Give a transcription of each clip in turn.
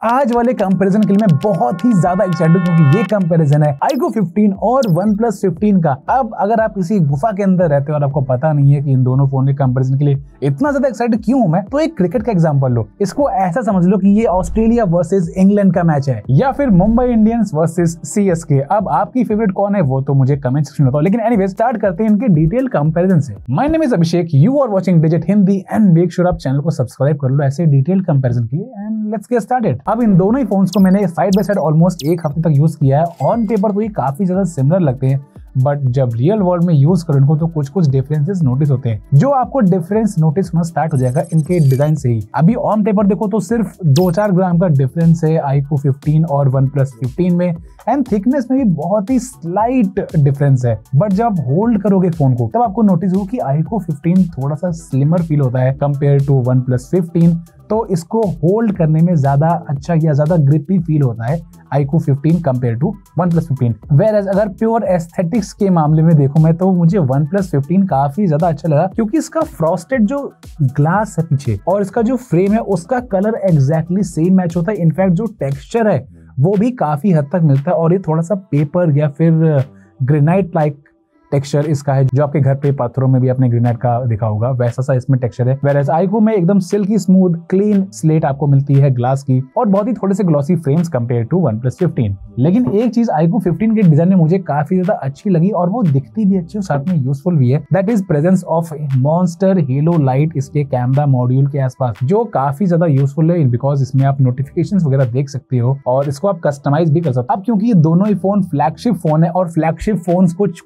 आज वाले कंपैरिजन के लिए मैं बहुत ही ज्यादा एक्साइटेड हूं क्योंकि ये कंपैरिजन है iQOO 15 और OnePlus 15 का। अब अगर आप किसी गुफा के अंदर रहते हो और आपको पता नहीं है कि इन दोनों फोन के कंपैरिजन के लिए इतना ज्यादा एक्साइटेड क्यों हूं मैं, तो एक क्रिकेट का एग्जांपल लो। इसको ऐसा समझ लो कि ये ऑस्ट्रेलिया वर्सेस इंग्लैंड का मैच है या फिर मुंबई इंडियंस वर्सेस CSK। अब आपकी फेवरेट कौन है वो तो मुझे कमेंट सेक्शन में बताओ, लेकिन एनीवे स्टार्ट करते हैं इनके डिटेल कंपैरिजन से। My name is Abhishek, you are watching Digit Hindi and make sure आप चैनल को सब्सक्राइब कर लो ऐसे डिटेल कंपैरिजन के लिए एंड लेट्स गेट स्टार्टेड। अब इन दोनों ही फोन्स को मैंने साइड बाय साइड ऑलमोस्ट एक हफ्ते तक यूज किया है। ऑन पेपर तो ये काफी ज्यादा सिमिलर लगते हैं, बट जब रियल वर्ल्ड में यूज करो इनको तो कुछ कुछ डिफरेंसेस नोटिस होते हैं, जो आपको डिफरेंस नोटिस होना स्टार्ट हो जाएगा इनके डिजाइन से ही। अभी ऑन पेपर देखो तो सिर्फ 2-4 ग्राम का डिफरेंस है iQOO 15 और OnePlus 15 में, एंड थिकनेस में भी बहुत ही स्लाइट डिफरेंस है। बट जब आप होल्ड करोगे फोन को तब आपको नोटिस हो कि iQOO 15 थोड़ा सा स्लिमर फील होता है कंपेयर टू OnePlus 15, तो इसको होल्ड करने में ज्यादा अच्छा या ज्यादा ग्रिपी फील होता है iQOO 15 compare to OnePlus 15। Where अगर प्योर एस्थेटिक्स के मामले में देखूं मैं तो मुझे OnePlus 15 काफी ज्यादा अच्छा लगा, क्योंकि इसका फ्रॉस्टेड जो ग्लास है पीछे और इसका जो फ्रेम है उसका कलर एग्जैक्टली सेम मैच होता है। इनफैक्ट जो टेक्सचर है वो भी काफी हद तक मिलता है और ये थोड़ा सा पेपर या फिर ग्रेनाइट लाइक टेक्सचर इसका है, जो आपके घर पे पत्थरों में भी अपने ग्रेनाइट का देखा होगा वैसा सा इसमें टेक्सचर है। वेयर iQOO में एकदम सिल्की स्मूथ क्लीन स्लेट आपको मिलती है ग्लास की और बहुत ही थोड़े से glossy frames compare to OnePlus 15। लेकिन एक चीज iQOO 15 के डिजाइन में मुझे काफी ज्यादा अच्छी लगी और वो दिखती भी अच्छी और साथ में यूजफुल भी है, that is presence of monster hello light इसके कैमरा मॉड्यूल के आसपास, जो काफी ज्यादा यूजफुल है बिकॉज इसमें आप नोटिफिकेशंस वगैरह देख सकते हो और इसको आप कस्टमाइज भी कर सकते हो। अब क्योंकि ये दोनों ही फोन फ्लैगशिप फोन है और फ्लैगशिप फोन्स कुछ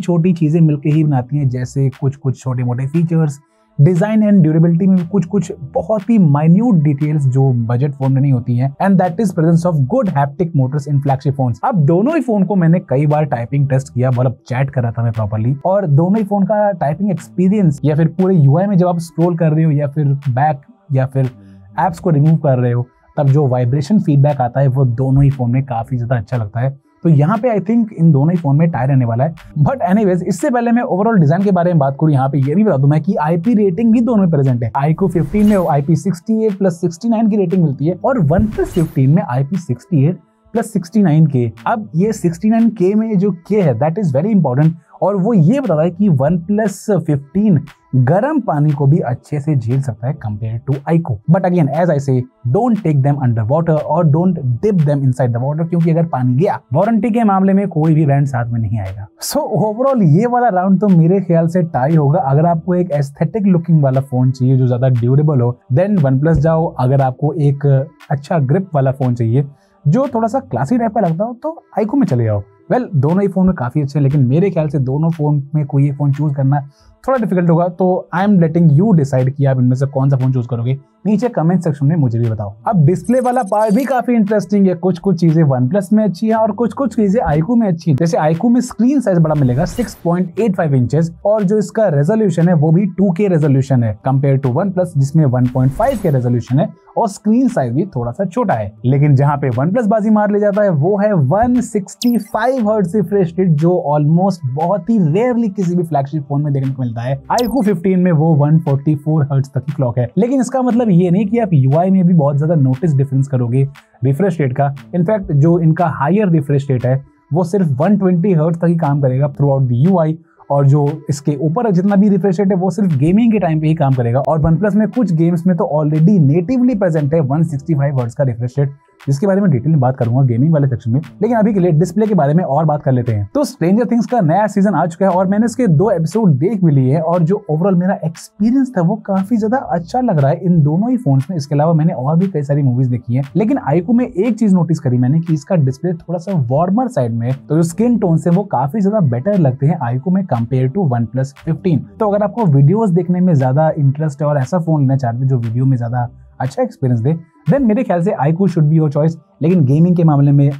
छोटी चीजें मिलकर ही बनाती हैं, जैसे कुछ छोटे मोटे फीचर्स, डिजाइन एंड ड्यूरेबिलिटी में कुछ बहुत ही माइन्यूट डिटेल्स जो बजट फोन में नहीं होती हैं, and that is presence of good haptic motors in flagship phones. अब दोनों ही फोन को मैंने कई बार टाइपिंग टेस्ट किया, मतलब चैट कर रहा था मैं प्रॉपर्ली, और दोनों ही फोन का टाइपिंग एक्सपीरियंस या फिर पूरे UI में जब आप स्क्रॉल कर रहे हो या फिर बैक या फिर एप्स को रिमूव कर रहे हो तब जो वाइब्रेशन फीडबैक आता है वो दोनों ही फोन में काफी ज्यादा अच्छा लगता है। तो यहाँ पे आई थिंक इन दोनों ही फोन में टाई रहने वाला है। बट एनीवेज इससे पहले मैं ओवरऑल डिजाइन के बारे में बात करूँ, यहाँ पे ये भी बता दूं मैं कि IP रेटिंग भी दोनों में प्रेजेंट है। iQOO 15 में IP68+69 की रेटिंग मिलती है और OnePlus 15 में IP68+69K। अब ये 69K में जो K है दैट इज वेरी इंपॉर्टेंट, और वो ये बताता है कि OnePlus 15 गर्म पानी को भी अच्छे से झेल सकता है compare to iQOO। But again as I say, don't take them under water और don't dip them inside the water, क्योंकि अगर पानी गया वारंटी के मामले में कोई भी ब्रांड साथ में नहीं आएगा। सो ओवरऑल ये वाला राउंड तो मेरे ख्याल से टाई होगा। अगर आपको एक एस्थेटिक लुकिंग वाला फोन चाहिए जो ज्यादा ड्यूरेबल हो देन OnePlus जाओ, अगर आपको एक अच्छा ग्रिप वाला फोन चाहिए जो थोड़ा सा क्लासी टाइप का लगता हो तो iQOO में चले जाओ। वेल दोनों ही फोन में काफी अच्छे हैं, लेकिन मेरे ख्याल से दोनों फोन में कोई एक फोन चूज करना थोड़ा डिफिकल्ट होगा, तो I am letting you decide कि आप इनमें से कौन सा फोन चूज करोगे। नीचे कमेंट सेक्शन में मुझे भी बताओ। अब डिस्प्ले वाला पार्ट भी काफी इंटरेस्टिंग है। कुछ चीजें OnePlus में अच्छी है और कुछ चीजें iQOO में अच्छी है। जैसे iQOO में स्क्रीन साइज बड़ा मिलेगा 6.85 इंचेस और जो इसका रेजोल्यूशन है वो भी 2K रेजोल्यूशन है कंपेयर टू OnePlus जिसमें 1.5K रेजोल्यूशन है और स्क्रीन साइज भी थोड़ा सा छोटा है। लेकिन जहां पे OnePlus बाजी मार ले जाता है वो है 165 हर्ट्ज रिफ्रेश रेट, जो ऑलमोस्ट बहुत ही रेयरली किसी भी फ्लैगशिप फोन में देखने को मिलता है। iQOO 15 में वो 144 हर्ट्ज तक की क्लॉक है, लेकिन इसका मतलब ये नहीं कि आप UI में भी बहुत ज्यादा नोटिस डिफरेंस करोगे रिफ्रेश रेट का। इनफैक्ट जो इनका हायर रिफ्रेश रेट है वो सिर्फ 120 हर्ट्ज तक ही काम करेगा थ्रू आउट द UI, और जो इसके ऊपर जितना भी रिफ्रेश रेट है वो सिर्फ गेमिंग के टाइम पे ही काम करेगा। और OnePlus में कुछ गेम्स में तो ऑलरेडी नेटिवली प्रेजेंट है 165 हर्ट्ज का रिफ्रेश रेट, जिसके बारे में डिटेल में बात करूंगा गेमिंग वाले सेक्शन में। लेकिन अभी के लिए डिस्प्ले के बारे में और बात कर लेते हैं। तो स्ट्रेंजर थिंग्स का नया सीजन आ चुका है और मैंने इसके 2 एपिसोड देख भी लिए हैं और जो ओवरऑल मेरा एक्सपीरियंस था वो काफी ज्यादा अच्छा लग रहा है इन दोनों ही फोन्स में। इसके अलावा मैंने और भी कई सारी मूवीज देखी है, लेकिन iQOO में एक चीज नोटिस करी मैंने कि इसका डिस्प्ले थोड़ा सा वार्मर साइड में, तो जो स्किन टोन से वो काफी ज्यादा बेटर लगते हैं iQOO में कंपेयर टू OnePlus 15। तो अगर आपको वीडियोस देखने में ज्यादा इंटरेस्ट है और ऐसा फोन लेना चाहते हैं जो वीडियो में ज्यादा अच्छा एक्सपीरियंस दे, देन मेरे ख्याल से iQOO should be your choice, लेकिन गेमिंग के मामले में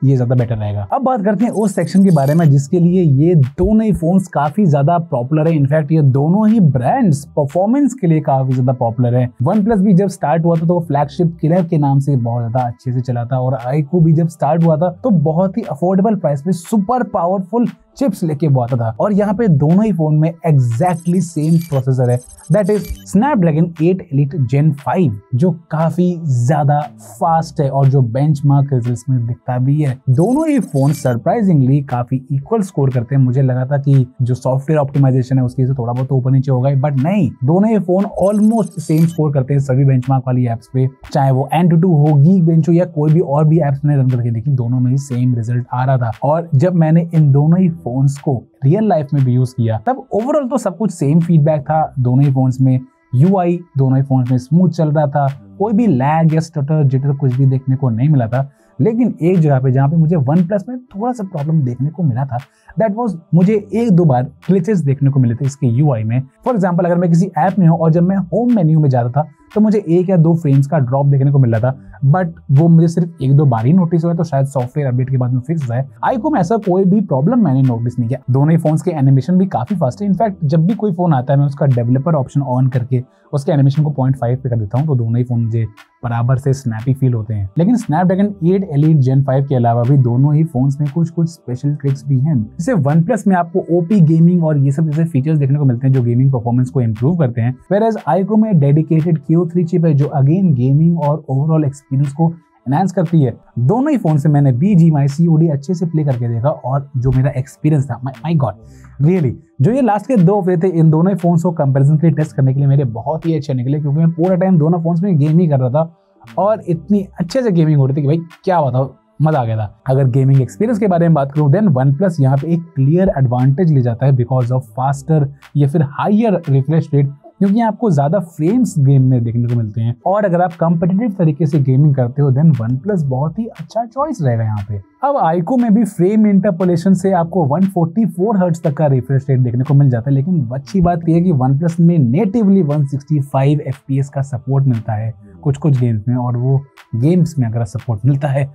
ये ज्यादा बेटर रहेगा। अब बात करते हैं उस सेक्शन के बारे में जिसके लिए ये दोनों ही फोन्स काफी ज्यादा पॉपुलर है। इनफैक्ट ये दोनों ही ब्रांड्स परफॉर्मेंस के लिए काफी ज्यादा पॉपुलर है। OnePlus भी जब स्टार्ट हुआ था तो फ्लैगशिप किलर के नाम से बहुत ज्यादा अच्छे से चला था, और iQOO भी जब स्टार्ट हुआ था तो बहुत ही अफोर्डेबल प्राइस पे सुपर पावरफुल चिप्स लेके वो आता था। और यहाँ पे दोनों ही फोन में एग्जैक्टली सेम प्रोसेसर है, दैट इज स्नैपड्रैगन 8 एलीट जेन 5, जो काफी ज्यादा फास्ट है और जो बेंचमार्क रिजल्ट्स में दिखता भी है। दोनों ही फोन सरप्राइजिंगली काफी इक्वल स्कोर करते हैं। मुझे लगा था कि जो सॉफ्टवेयर ऑप्टिमाइजेशन है उसकी से थोड़ा बहुत ऊपर नीचे होगा, बट नहीं, दोनों ही फोन ऑलमोस्ट सेम स्कोर करते हैं सभी बेंचमार्क वाली एप्स पे, चाहे वो Antutu हो, Geekbench हो या कोई भी और भी एप्स मैंने रन करके देखी, दोनों में ही सेम रिजल्ट आ रहा था। और जब मैंने इन दोनों ही फोन्स को रियल लाइफ में भी यूज किया तब ओवरऑल तो सब कुछ सेम फीडबैक था। दोनों ही फोन्स में UI दोनों ही फोन्स में स्मूथ चल रहा था, कोई भी लैग या स्टटर जिटर कुछ भी देखने को नहीं मिला था। लेकिन एक जगह पे जहाँ पे मुझे OnePlus में थोड़ा सा प्रॉब्लम देखने को मिला था, दैट वाज मुझे एक दो बार ग्लिचेस देखने को मिले थे इसके UI में। फॉर एग्जांपल, अगर मैं किसी ऐप में हूँ और जब मैं होम मेन्यू में जाता था तो मुझे 1 या 2 फ्रेम्स का ड्रॉप देखने को मिल रहा था, बट वो मुझे सिर्फ 1-2 बार ही नोटिस हुआ, तो शायद सॉफ्टवेयर अपडेट के बाद में फिक्स हो जाए। iQOO में ऐसा कोई भी प्रॉब्लम मैंने नोटिस नहीं किया। दोनों ही फोन्स के एनिमेशन भी काफी फास्ट है। इनफैक्ट जब भी कोई फोन आता है मैं उसका डेवलपर ऑप्शन ऑन करके उसके एनिमेशन को 0.5 पे कर देता हूँ, तो दोनों ही फोन मुझे बराबर से स्नैपी फील होते हैं। लेकिन स्नैपड्रैगन 8 एलीट जेन 5 के अलावा भी दोनों ही फोन्स में कुछ स्पेशल ट्रिक्स भी हैं। जैसे OnePlus में आपको OP गेमिंग और ये सब जैसे फीचर्स देखने को मिलते हैं जो गेमिंग परफॉर्मेंस को इंप्रूव करते हैं, whereas iQOO में डेडिकेटेड Q3 चिप है जो अगेन गेमिंग और ओवरऑल एक्सपीरियंस को एनहांस करती है। दोनों ही फोन से मैंने BGMI COD अच्छे से प्ले करके देखा और जो मेरा एक्सपीरियंस था, माय गॉड रियली, जो ये लास्ट के 2 हफ्ते थे इन दोनों ही फोन्स को कंपैरिजन के लिए टेस्ट करने के लिए मेरे बहुत ही अच्छे निकले, क्योंकि मैं पूरा टाइम दोनों फोन्स में गेम ही कर रहा था और इतनी अच्छे से गेमिंग हो रही थी कि भाई क्या बताओ, मजा आ गया था। अगर गेमिंग एक्सपीरियंस के बारे में बात करूं, देन OnePlus यहाँ पे एक क्लियर एडवांटेज ले जाता है बिकॉज ऑफ फास्टर या फिर हायर रिफ्रेश रेट, क्योंकि आपको ज्यादा फ्रेम्स गेम में देखने को मिलते हैं। और अगर आप कॉम्पिटिटिव तरीके से गेमिंग करते हो देन OnePlus बहुत ही अच्छा चॉइस रहेगा यहाँ पे। अब iQOO में भी फ्रेम इंटरपोलेशन से आपको 144 हर्ट्ज तक का रिफ्रेश रेट देखने को मिल जाता है, लेकिन अच्छी बात यह है कि OnePlus में नेटिवली 165 FPS का सपोर्ट मिलता है कुछ गेम्स में, और वो गेम्स में अगर सपोर्ट मिलता है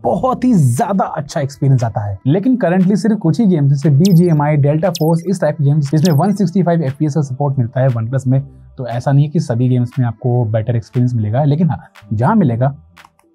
बहुत ही ज्यादा अच्छा एक्सपीरियंस आता है। लेकिन करंटली सिर्फ कुछ ही गेम्स जैसे BGMI, डेल्टा फोर्स, इस टाइप के गेम्स जिसमें 165 FPS का सपोर्ट मिलता है OnePlus में, तो ऐसा नहीं है कि सभी गेम्स में आपको बेटर एक्सपीरियंस मिलेगा, लेकिन हाँ, जहां मिलेगा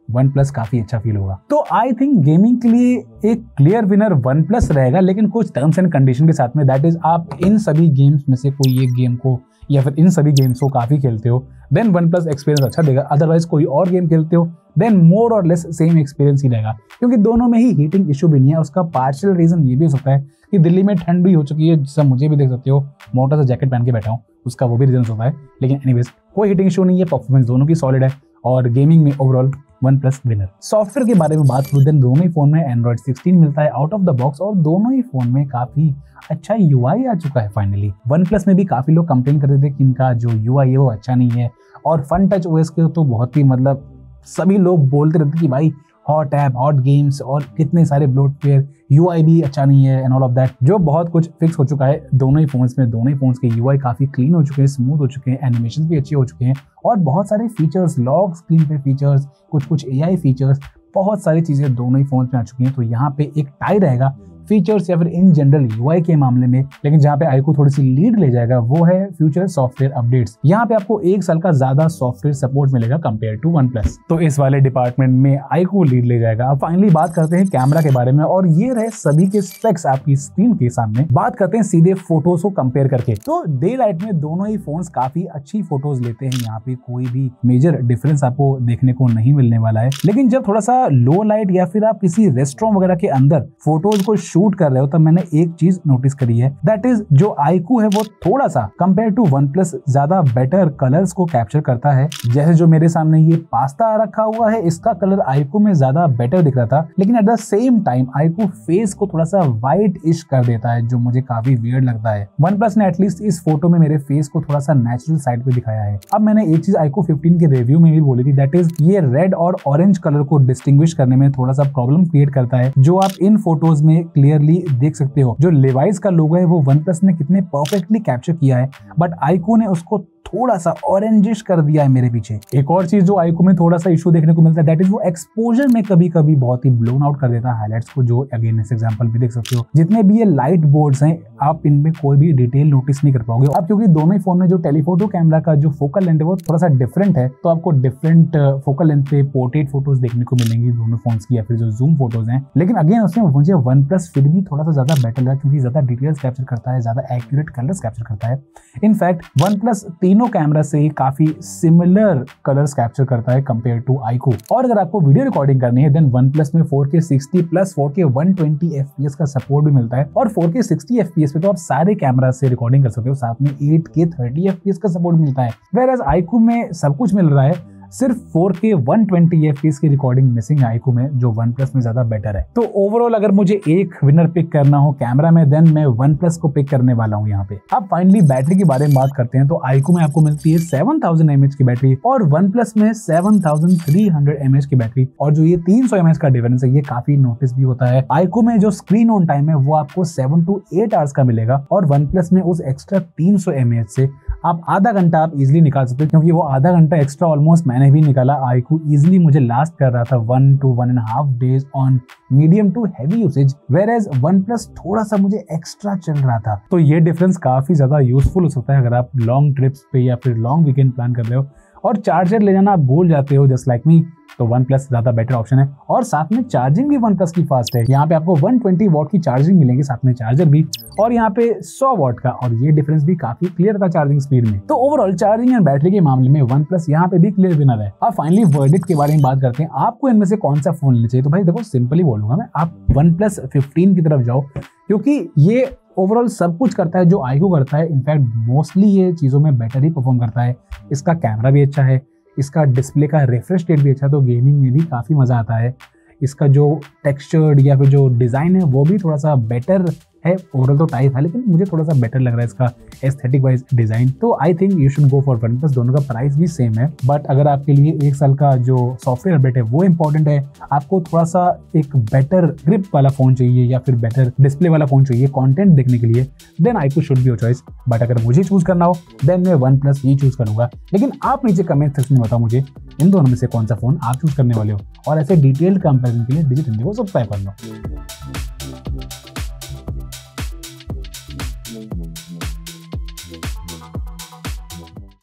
OnePlus काफी अच्छा फील होगा। तो आई थिंक गेमिंग के लिए एक क्लियर विनर OnePlus रहेगा, लेकिन कुछ टर्म्स एंड कंडीशन के साथ में, दैट इज आप इन सभी गेम्स में से कोई एक गेम को या फिर इन सभी गेम्स को काफी खेलते हो देन OnePlus एक्सपीरियंस अच्छा देगा। अदरवाइज कोई और गेम खेलते हो देन मोर और लेस सेम एक्सपीरियंस ही रहेगा, क्योंकि दोनों में ही हीटिंग इशू भी नहीं है। उसका पार्शियल रीजन ये भी हो सकता है कि दिल्ली में ठंड भी हो चुकी है, जिससे मुझे भी देख सकते हो मोटा सा जैकेट पहन के बैठा हूँ, उसका वो भी रीजन होता है। लेकिन एनीवेज कोई हीटिंग इशू नहीं है, परफॉर्मेंस दोनों की सॉलिड है और गेमिंग में ओवरऑल OnePlus विनर। सॉफ्टवेयर के बारे में बात करूं देन दोनों ही फोन में Android 16 मिलता है आउट ऑफ द बॉक्स और दोनों ही फोन में काफी अच्छा UI आ चुका है फाइनली। OnePlus में भी काफी लोग कंप्लेन करते थे कि इनका जो UI है वो अच्छा नहीं है, और फन टच OS के तो बहुत ही मतलब सभी लोग बोलते रहते कि भाई हॉट ऐप, हॉट गेम्स और कितने सारे ब्लोटवेयर, UI भी अच्छा नहीं है एंड ऑल ऑफ दैट, जो बहुत कुछ फिक्स हो चुका है दोनों ही फोन्स में। दोनों ही फोन्स के UI काफी क्लीन हो चुके हैं, स्मूथ हो चुके हैं, एनिमेशन भी अच्छे हो चुके हैं और बहुत सारे फीचर्स, लॉक स्क्रीन पे फीचर्स, कुछ AI फीचर्स, बहुत सारी चीजें दोनों ही फोन्स में आ चुकी हैं। तो यहाँ पे एक टाई रहेगा फीचर्स या फिर इन जनरल UI के मामले में, लेकिन जहाँ पे iQOO थोड़ी सी लीड ले जाएगा वो है फ्यूचर सॉफ्टवेयर अपडेट्स। यहाँ पे आपको 1 साल का ज्यादा सॉफ्टवेयर सपोर्ट मिलेगा कंपेयर टू OnePlus, तो इस वाले डिपार्टमेंट में iQOO लीड ले जाएगा। अब फाइनली बात करते हैं कैमरा के बारे में, और ये रहे सभी के स्पेक्स आपकी स्क्रीन के सामने। बात करते हैं सीधे फोटोज को कंपेयर करके, तो डे लाइट में दोनों ही फोन्स काफी अच्छी फोटोज लेते हैं, यहाँ पे कोई भी मेजर डिफरेंस आपको देखने को नहीं मिलने वाला है। लेकिन जब थोड़ा सा लो लाइट या फिर आप किसी रेस्टोरेंट वगैरह के अंदर फोटोज को शूट कर रहे हो, तब मैंने एक चीज नोटिस करी है, दैट इज जो iQOO है वो थोड़ा सा कंपेयर टू OnePlus ज्यादा बेटर कलर्स को कैप्चर करता है। जैसे जो मेरे सामने ये पास्ता रखा हुआ है, इसका कलर iQOO में ज्यादा बेटर दिख रहा था, लेकिन at the same time iQOO face को थोड़ा सा व्हाइट इश कर देता है, जो मुझे काफी वियर्ड लगता है। OnePlus ने एटलीस्ट इस फोटो में मेरे फेस को थोड़ा सा नेचुरल साइड पे दिखाया है। अब मैंने एक चीज iQOO 15 के रिव्यू में भी बोली थी, दैट इज ये रेड और ऑरेंज कलर को डिस्टिंग्विश करने में थोड़ा सा प्रॉब्लम क्रिएट करता है, जो आप इन फोटोज में क्लियरली देख सकते हो। जो लेवाइस का लोगो है वो OnePlus ने कितने परफेक्टली कैप्चर किया है, बट iQOO ने उसको थोड़ा सा ऑरेंजिश कर दिया है मेरे पीछे। एक और चीज जो iQOO में थोड़ा सा इशू देखने को मिलता है दैट इज वो एक्सपोजर में कभी कभी बहुत ही ब्लोन आउट कर देता है हाईलाइट्स को, जो अगेन इस एग्जांपल में देख सकते हो। जितने भी ये लाइट बोर्ड्स हैं आप इनमें कोई भी डिटेल नोटिस नहीं कर पाओगे। अब क्योंकि दोनों ही फोन में जो टेलीफोटो कैमरा का जो फोकल लेंथ है वो थोड़ा सा डिफरेंट है, तो आपको डिफरेंट फोकल लेंथ पे पोर्ट्रेट फोटोज देखने को मिलेंगी दोनों फोन्स की, या फिर जो जूम फोटोज हैं। लेकिन अगेन उसमें मुझे OnePlus फिर भी थोड़ा सा ज्यादा बेटर लगा क्योंकि ज्यादा डिटेल्स कैप्चर करता है, ज्यादा एक्यूरेट कलर्स कैप्चर करता है। इनफैक्ट OnePlus तीनों कैमरा से काफी सिमिलर कलर्स कैप्चर करता है कंपेयर टू iQOO। और अगर आपको वीडियो रिकॉर्डिंग करनी है देन OnePlus में 4K 60 प्लस 4K 120 FPS का सपोर्ट भी मिलता है, और 4K 60 FPS पे तो आप सारे कैमरा से रिकॉर्डिंग कर सकते हो, साथ में 8K 30 FPS का सपोर्ट मिलता है। वेयर एज iQOO में सब कुछ मिल रहा है, सिर्फ 4K 120 FPS की रिकॉर्डिंग मिसिंग है iQOO में, जो OnePlus में ज्यादा बेटर है। तो ओवरऑल अगर मुझे एक विनर पिक करना हो कैमरा में देन मैं OnePlus को पिक करने वाला हूं यहाँ पे। अब फाइनली बैटरी के बारे में बात करते हैं तो iQOO में आपको मिलती है 7000 mAh की बैटरी और OnePlus में 7300 mAh की बैटरी, और जो ये 300 mAh का डिफरेंस है ये काफी नोटिस भी होता है। iQOO में जो स्क्रीन ऑन टाइम है वो आपको 7 to 8 आवर्स का मिलेगा, और OnePlus में उस एक्स्ट्रा 300 mAh से आप आधा घंटा आप इजिली निकाल सकते हो, क्योंकि वो आधा घंटा एक्स्ट्रा ऑलमोस्ट मैंने भी निकाला। iQOO इजिली मुझे लास्ट कर रहा था 1 to 1.5 days on medium to heavy usage, whereas OnePlus थोड़ा सा मुझे एक्स्ट्रा चल रहा था। तो ये डिफरेंस काफी ज्यादा यूजफुल हो सकता है अगर आप लॉन्ग ट्रिप्स पे या फिर लॉन्ग वीकेंड प्लान कर रहे हो और चार्जर ले जाना आप भूल जाते हो जस्ट लाइक मी, तो OnePlus ज्यादा बेटर ऑप्शन है। और साथ में चार्जिंग भी OnePlus की फास्ट है, यहाँ पे आपको 120 वॉट की चार्जिंग मिलेंगी, साथ में चार्जर भी, और यहाँ पे 100 वॉट का, और ये डिफरेंस भी काफी क्लियर था चार्जिंग स्पीड में। तो ओवरऑल चार्जिंग एंड बैटरी के मामले में OnePlus यहाँ पे भी क्लियर विनर है। अब फाइनली वर्डिक्ट के बारे में बात करते हैं, आपको इनमें से कौन सा फोन लेना चाहिए। तो भाई देखो सिंपली बोलूंगा मैं, आप OnePlus 15 की तरफ जाओ, क्योंकि ये ओवरऑल सब कुछ करता है जो iQOO करता है। इनफैक्ट मोस्टली ये चीजों में बेटर ही परफॉर्म करता है। इसका कैमरा भी अच्छा है, इसका डिस्प्ले का रिफ्रेश रेट भी अच्छा, तो गेमिंग में भी काफ़ी मज़ा आता है। इसका जो टेक्सचर्ड या फिर जो डिज़ाइन है वो भी थोड़ा सा बेटर है। ओवरऑल तो टाइप है लेकिन मुझे थोड़ा सा बेटर लग रहा है इसका एस्थेटिक वाइज डिज़ाइन। तो I think you should go for OnePlus। दोनों का प्राइस भी सेम है, बट अगर आपके लिए 1 साल का जो सॉफ्टवेयर अपडेट है वो इंपॉर्टेंट है, आपको थोड़ा सा एक बेटर ग्रिप वाला फ़ोन चाहिए या फिर बेटर डिस्प्ले वाला फ़ोन चाहिए कंटेंट देखने के लिए, then iQOO should be your choice. But अगर मुझे चूज़ करना हो देन मैं OnePlus ही चूज़ करूँगा। लेकिन आप नीचे कमेंट सेक्शन में बताओ मुझे इन दोनों में से कौन सा फ़ोन आप चूज़ करने वाले हो, और ऐसे डिटेल्ड कंपैरिजन के लिए डिजिट हिंदी को सब्सक्राइब कर लो।